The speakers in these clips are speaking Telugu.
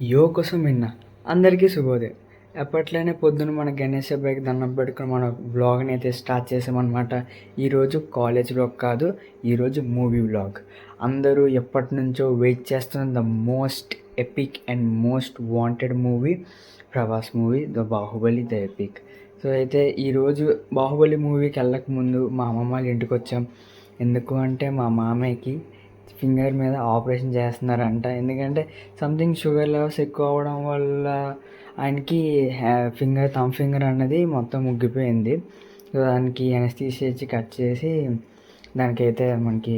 యో కోసం విన్నా అందరికీ శుభోదయం. ఎప్పట్లోనే పొద్దున్న మన గణేష్ అబ్బాయికి దండం పెట్టుకుని మన వ్లాగ్ని అయితే స్టార్ట్ చేసామన్నమాట. ఈరోజు కాలేజ్ వ్లాగ్ కాదు, ఈరోజు మూవీ వ్లాగ్. అందరూ ఎప్పటి నుంచో వెయిట్ చేస్తున్న the most epic and most wanted movie, Prabhas movie the Baahubali the epic. So అయితే ఈరోజు బాహుబలి మూవీకి వెళ్ళకముందు మా అమ్మమ్మ వాళ్ళ ఇంటికి వచ్చాం. ఎందుకు అంటే మా మామయ్యకి ఫింగర్ మీద ఆపరేషన్ చేస్తున్నారంట. ఎందుకంటే సంథింగ్ షుగర్ లెవెల్స్ ఎక్కువ అవ్వడం వల్ల ఆయనకి థమ్ ఫింగర్ అన్నది మొత్తం ముగ్గిపోయింది. సో దానికి అనస్థీషియా ఇచ్చి కట్ చేసి దానికైతే మనకి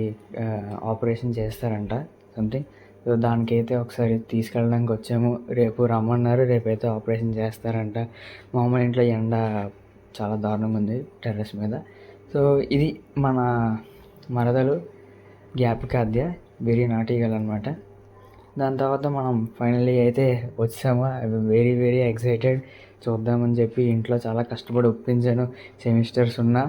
ఆపరేషన్ చేస్తారంట సంథింగ్. సో దానికైతే ఒకసారి తీసుకెళ్ళడానికి వచ్చాము. రేపు రమ్మన్నారు, రేపైతే ఆపరేషన్ చేస్తారంట. మామూలు ఇంట్లో ఎండ చాలా దారుణంగా ఉంది టెర్రస్ మీద. సో ఇది మన మరదలు జ్ఞాపికాద్య, వెరీ నాటీ గర్ల్ అనమాట. దాని తర్వాత మనం ఫైనల్లీ అయితే వచ్చాము. I very very excited. చూద్దామని చెప్పి ఇంట్లో చాలా కష్టపడి ఒప్పించాను. సెమిస్టర్స్ ఉన్నా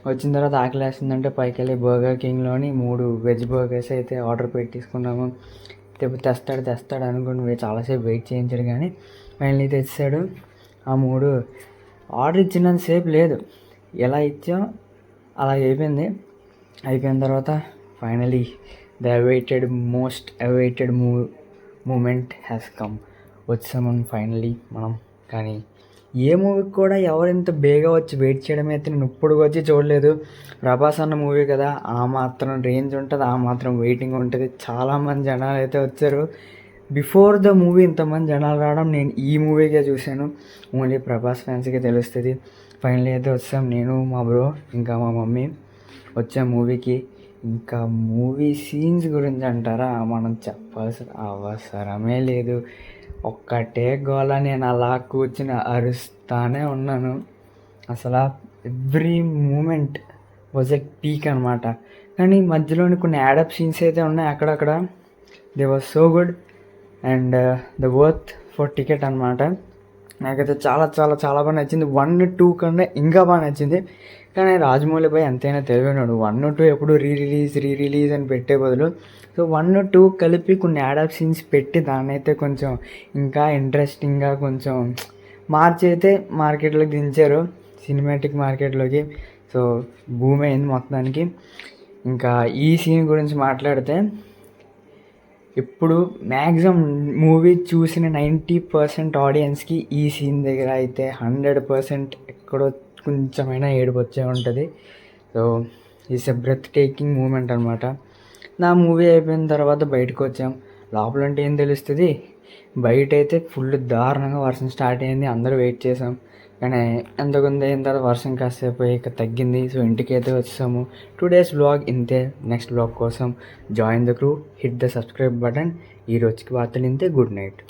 వచ్చిన తర్వాత ఆకలి వేస్తుందంటే పైకి వెళ్ళి బర్గర్ కింగ్లోని 3 వెజ్ బర్గర్స్ అయితే ఆర్డర్ పెట్టేసుకున్నాము. తెస్తాడు అనుకుని చాలాసేపు వెయిట్ చేయించాడు, కానీ ఫైనల్లీ తెచ్చాడు. ఆ 3 ఆర్డర్ ఇచ్చినంతసేపు లేదు, ఎలా ఇచ్చాం అలా అయిపోయిన తర్వాత finally the most awaited moment has come. వచ్చామని ఫైనలీ మనం. కానీ ఏ మూవీకి కూడా ఎవరింత బేగా వచ్చి వెయిట్ చేయడం అయితే నేను ఇప్పుడు వచ్చి చూడలేదు. ప్రభాస్ అన్న మూవీ కదా, ఆ మాత్రం రేంజ్ ఉంటుంది, ఆ మాత్రం వెయిటింగ్ ఉంటుంది. చాలామంది జనాలు అయితే వచ్చారు. బిఫోర్ ద మూవీ ఇంతమంది జనాలు రావడం నేను ఈ మూవీకే చూశాను. ఓన్లీ ప్రభాస్ ఫ్యాన్స్కే తెలుస్తుంది. ఫైనలీ అయితే వచ్చాం, నేను మా బ్రో ఇంకా మా మమ్మీ వచ్చాం మూవీకి. ఇంకా మూవీ సీన్స్ గురించి అంటారా, మనం చెప్పాల్సిన అవసరమే లేదు. ఒక్కటే గోల, నేను అలా కూర్చుని అరుస్తానే ఉన్నాను. అసలు every moment was a peak అనమాట. కానీ మధ్యలోని కొన్ని యాడప్ సీన్స్ అయితే ఉన్నాయి అక్కడక్కడ. They was so good and the worth for ticket అనమాట. నాకైతే చాలా చాలా చాలా బాగా నచ్చింది. 1, 2 కన్నా ఇంకా బాగా నచ్చింది. కానీ రాజమౌళి భాయ్ ఎంతైనా తెలివైనాడు. 1, 2 ఎప్పుడు రీ రిలీజ్ అని పెట్టే బదులు సో 1, 2 కలిపి కొన్ని యాడప్ సీన్స్ పెట్టి దాన్ని అయితే కొంచెం ఇంకా ఇంట్రెస్టింగ్గా కొంచెం మార్చి అయితే మార్కెట్లోకి దించారు, సినిమాటిక్ మార్కెట్లోకి. సో భూమి అయింది మొత్తానికి. ఇంకా ఈ సీన్ గురించి మాట్లాడితే, ఇప్పుడు మ్యాక్సిమం మూవీ చూసిన 90% ఆడియన్స్కి ఈ సీన్ దగ్గర అయితే 100% ఎక్కడో కొంచెమైనా ఏడుపు వచ్చే ఉంటుంది. So is a breath taking moment అనమాట. నా మూవీ అయిపోయిన తర్వాత బయటకు వచ్చాం. లోపల అంటే ఏం తెలుస్తుంది, బయట అయితే ఫుల్ దారుణంగా వర్షం స్టార్ట్ అయింది. అందరూ వెయిట్ చేసాం, కానీ ఎంతకొంది అయిన తర్వాత వర్షం కాసేపు ఇక తగ్గింది. సో ఇంటికైతే వచ్చాము. 2 days బ్లాగ్ ఇంతే. నెక్స్ట్ బ్లాగ్ కోసం join the crew, hit the subscribe button. ఈ రోజుకి వార్తలు ఇంతే. Good night.